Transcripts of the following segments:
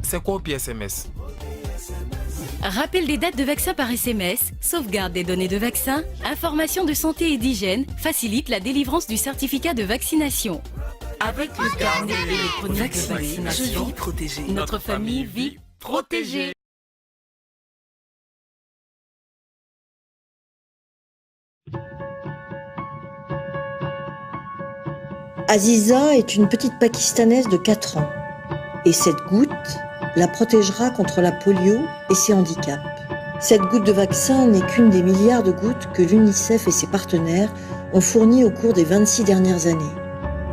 c'est quoi PSMS? Rappel des dates de vaccins par SMS, sauvegarde des données de vaccins, information de santé et d'hygiène, facilite la délivrance du certificat de vaccination. Avec le carnet électronique de vaccination, vie protégée. notre famille vit protégée. Aziza est une petite Pakistanaise de 4 ans. Et cette goutte la protégera contre la polio et ses handicaps. Cette goutte de vaccin n'est qu'une des milliards de gouttes que l'UNICEF et ses partenaires ont fournies au cours des 26 dernières années.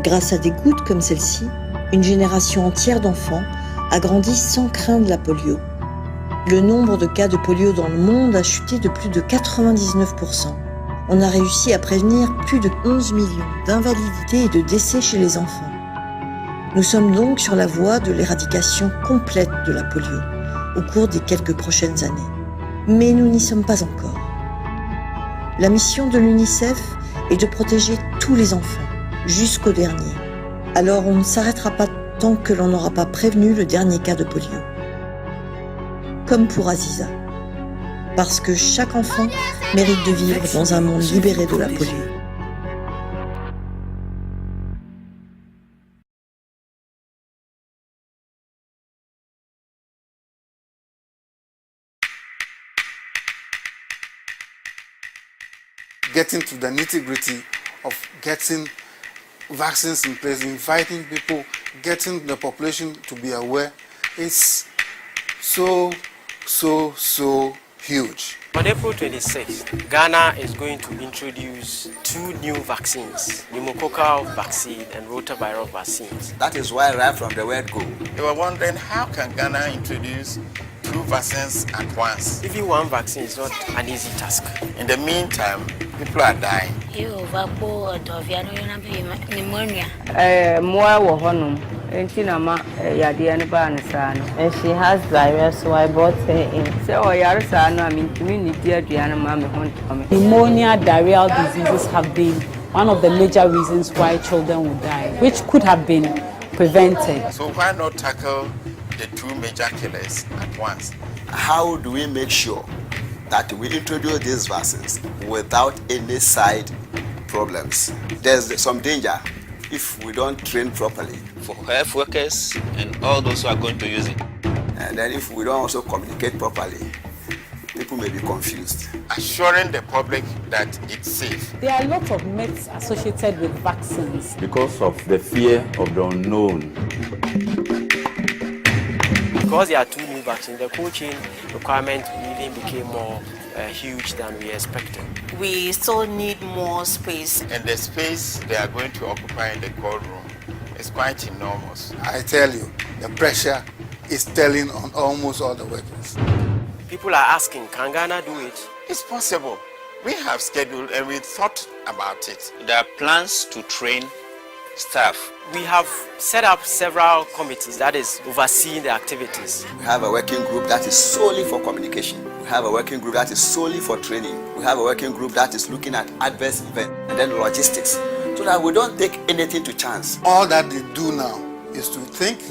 Grâce à des gouttes comme celle-ci, une génération entière d'enfants a grandi sans craindre la polio. Le nombre de cas de polio dans le monde a chuté de plus de 99%. On a réussi à prévenir plus de 11 millions d'invalidités et de décès chez les enfants. Nous sommes donc sur la voie de l'éradication complète de la polio au cours des quelques prochaines années. Mais nous n'y sommes pas encore. La mission de l'UNICEF est de protéger tous les enfants, jusqu'au dernier. Alors on ne s'arrêtera pas tant que l'on n'aura pas prévenu le dernier cas de polio. Comme pour Aziza. Parce que chaque enfant mérite de vivre dans un monde libéré de la polio. Getting to the nitty-gritty of getting vaccines in place, inviting people, getting the population to be aware, is so huge. On April 26th, Ghana is going to introduce 2 new vaccines, pneumococcal vaccine and rotavirus vaccines. That is why right from the word go, they were wondering how can Ghana introduce 2 vaccines at once. Even one vaccine is not an easy task. In the meantime, people are dying. And she has diarrhea, so I brought her in. Pneumonia, diarrheal diseases have been one of the major reasons why children will die, which could have been prevented. So why not tackle the 2 major killers at once? How do we make sure that we introduce these vaccines without any side problems? There's some danger if we don't train properly. For health workers and all those who are going to use it. And then if we don't also communicate properly, people may be confused. Assuring the public that it's safe. There are a lot of myths associated with vaccines. Because of the fear of the unknown. Because there are 2 new vaccines, the cold chain requirement even became more huge than we expected. We still need more space. And the space they are going to occupy in the cold room is quite enormous. I tell you, the pressure is telling on almost all the workers. People are asking, can Ghana do it? It's possible. We have scheduled and we thought about it. There are plans to train staff. We have set up several committees that is overseeing the activities. We have a working group that is solely for communication. We have a working group that is solely for training. We have a working group that is looking at adverse events and then logistics, so that we don't take anything to chance. All that they do now is to think,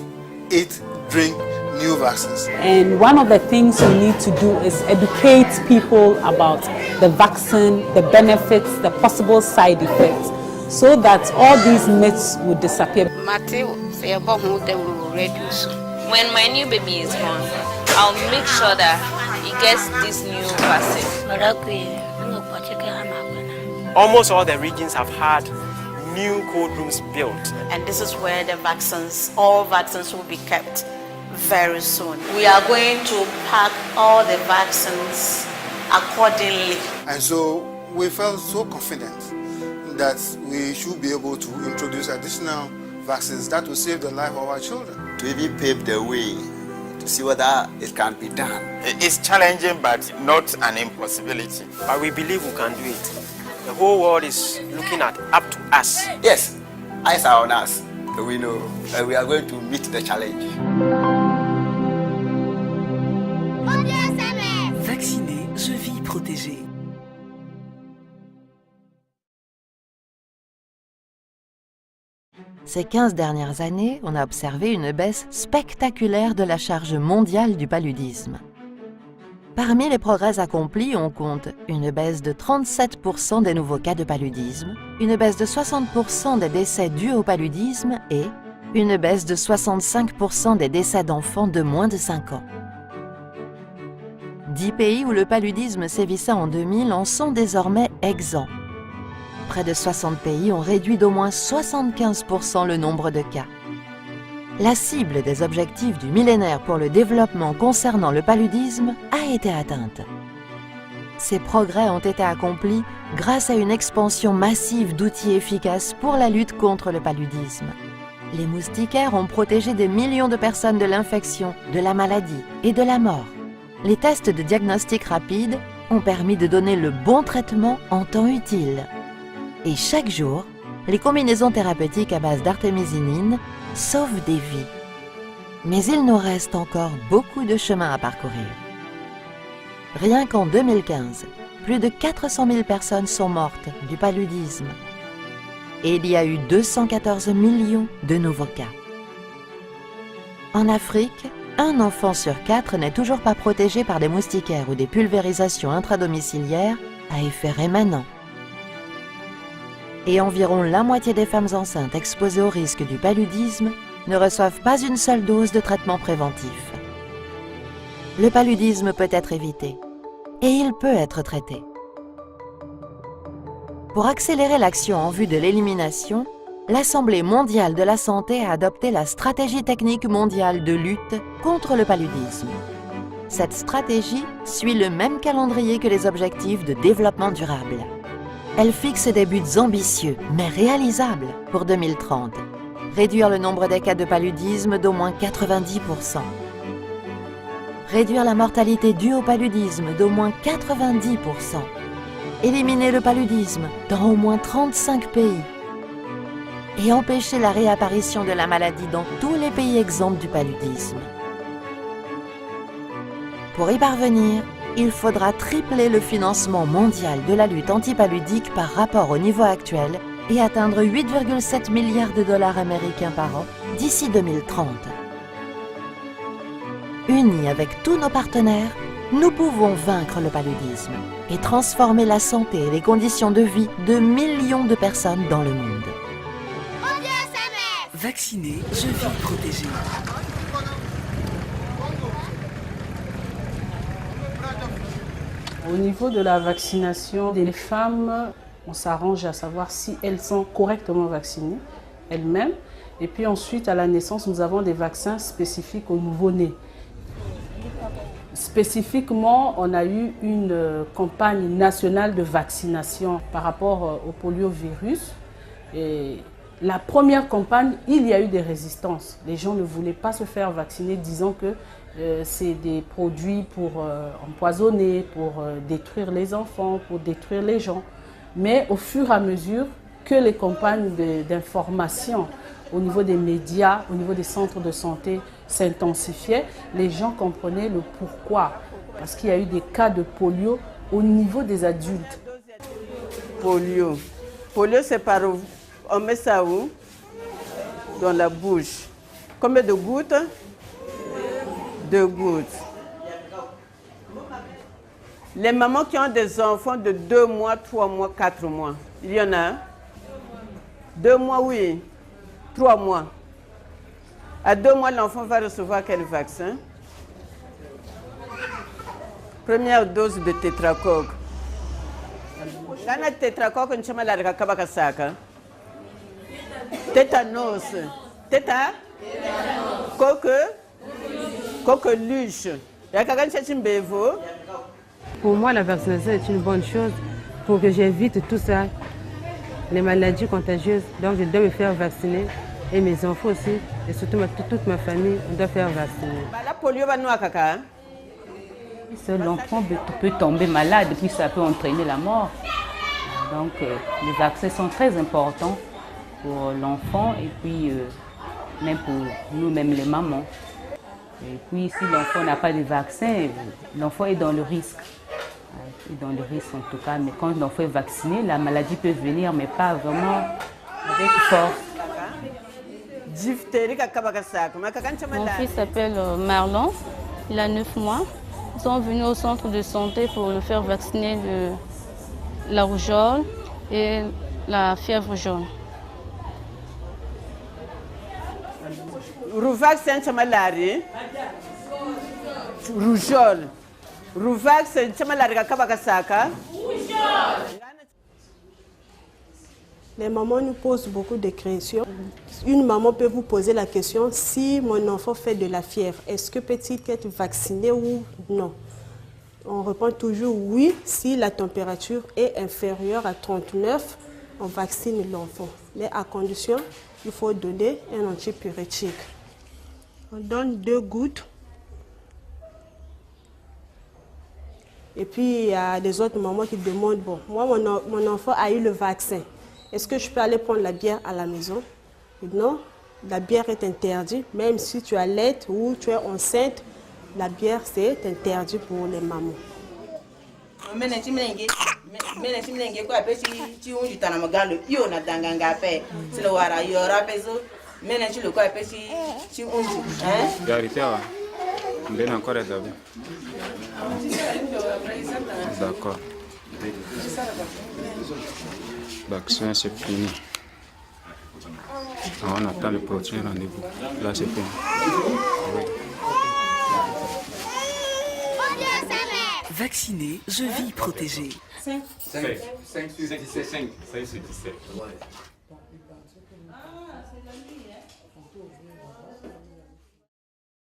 eat, drink new vaccines. And one of the things we need to do is educate people about the vaccine, the benefits, the possible side effects, so that all these myths will disappear. When my new baby is born, I'll make sure that he gets this new vaccine. Almost all the regions have had new cold rooms built. And this is where the vaccines, all vaccines will be kept very soon. We are going to pack all the vaccines accordingly. And so we felt so confident that we should be able to introduce additional vaccines that will save the life of our children. To even pave the way to see whether it can be done. It's challenging but not an impossibility. But we believe we can do it. The whole world is looking up to us. Yes, eyes are on us. We know we are going to meet the challenge. Vacciné, je vis protégé. Ces 15 dernières années, on a observé une baisse spectaculaire de la charge mondiale du paludisme. Parmi les progrès accomplis, on compte une baisse de 37% des nouveaux cas de paludisme, une baisse de 60% des décès dus au paludisme et une baisse de 65% des décès d'enfants de moins de 5 ans. 10 pays où le paludisme sévissait en 2000 en sont désormais exempts. Près de 60 pays ont réduit d'au moins 75% le nombre de cas. La cible des objectifs du millénaire pour le développement concernant le paludisme a été atteinte. Ces progrès ont été accomplis grâce à une expansion massive d'outils efficaces pour la lutte contre le paludisme. Les moustiquaires ont protégé des millions de personnes de l'infection, de la maladie et de la mort. Les tests de diagnostic rapide ont permis de donner le bon traitement en temps utile. Et chaque jour, les combinaisons thérapeutiques à base d'artémisinine sauvent des vies. Mais il nous reste encore beaucoup de chemin à parcourir. Rien qu'en 2015, plus de 400 000 personnes sont mortes du paludisme. Et il y a eu 214 millions de nouveaux cas. En Afrique, un enfant sur 4 n'est toujours pas protégé par des moustiquaires ou des pulvérisations intradomiciliaires à effet rémanent. Et environ la moitié des femmes enceintes exposées au risque du paludisme ne reçoivent pas une seule dose de traitement préventif. Le paludisme peut être évité et il peut être traité. Pour accélérer l'action en vue de l'élimination, l'Assemblée mondiale de la santé a adopté la stratégie technique mondiale de lutte contre le paludisme. Cette stratégie suit le même calendrier que les objectifs de développement durable. Elle fixe des buts ambitieux, mais réalisables pour 2030. Réduire le nombre des cas de paludisme d'au moins 90%. Réduire la mortalité due au paludisme d'au moins 90%. Éliminer le paludisme dans au moins 35 pays. Et empêcher la réapparition de la maladie dans tous les pays exempts du paludisme. Pour y parvenir, il faudra tripler le financement mondial de la lutte antipaludique par rapport au niveau actuel et atteindre 8,7 milliards de dollars américains par an d'ici 2030. Unis avec tous nos partenaires, nous pouvons vaincre le paludisme et transformer la santé et les conditions de vie de millions de personnes dans le monde. Vacciné, je vis protégé. Au niveau de la vaccination des femmes, on s'arrange à savoir si elles sont correctement vaccinées elles-mêmes. Et puis ensuite, à la naissance, nous avons des vaccins spécifiques aux nouveau-nés. Spécifiquement, on a eu une campagne nationale de vaccination par rapport au poliovirus. Et la première campagne, il y a eu des résistances. Les gens ne voulaient pas se faire vacciner, disant que c'est des produits pour empoisonner, pour détruire les enfants, pour détruire les gens. Mais au fur et à mesure que les campagnes d'information au niveau des médias, au niveau des centres de santé s'intensifiaient, les gens comprenaient le pourquoi. Parce qu'il y a eu des cas de polio au niveau des adultes. Polio. Polio, c'est par où? On met ça où? Dans la bouche. Combien de gouttes? 2 gouttes. Les mamans qui ont des enfants de 2 mois, 3 mois, 4 mois, il y en a? 2 mois, oui. 3 mois. À 2 mois, l'enfant va recevoir quel vaccin? Première dose de tétracoque. Gana tétracoque, nous sommes là avec Kabakasaka. Tétanos. Téta? Coqueluche. Pour moi, la vaccination est une bonne chose pour que j'évite tout ça, les maladies contagieuses. Donc, je dois me faire vacciner. Et mes enfants aussi, et surtout toute ma famille, on doit faire vacciner. L'enfant peut tomber malade et puis ça peut entraîner la mort. Donc, les vaccins sont très importants pour l'enfant et puis même pour nous-mêmes les mamans. Et puis, si l'enfant n'a pas de vaccin, l'enfant est dans le risque. Il est dans le risque en tout cas. Mais quand l'enfant est vacciné, la maladie peut venir, mais pas vraiment avec force. Mon fils s'appelle Marlon, il a 9 mois. Ils sont venus au centre de santé pour le faire vacciner de la rougeole et la fièvre jaune. Vaccin chamalari, rougeole. Vaccin chamalari kakabakasaka. Les mamans nous posent beaucoup de questions. Une maman peut vous poser la question, si mon enfant fait de la fièvre, est-ce que peut-il être vacciné ou non? On répond toujours oui, si la température est inférieure à 39, on vaccine l'enfant. Mais à condition, il faut donner un antipyrétique. On donne 2 gouttes. Et puis, il y a des autres mamans qui demandent, bon, moi, mon enfant a eu le vaccin. Est-ce que je peux aller prendre la bière à la maison? Non, la bière est interdite. Même si tu allaites ou tu es enceinte, la bière, c'est interdit pour les mamans. D'accord. Vaccin, c'est fini. On attend le prochain rendez-vous. Là, c'est fini. Oui. Vacciné, je vis protégé. 5 sur 17.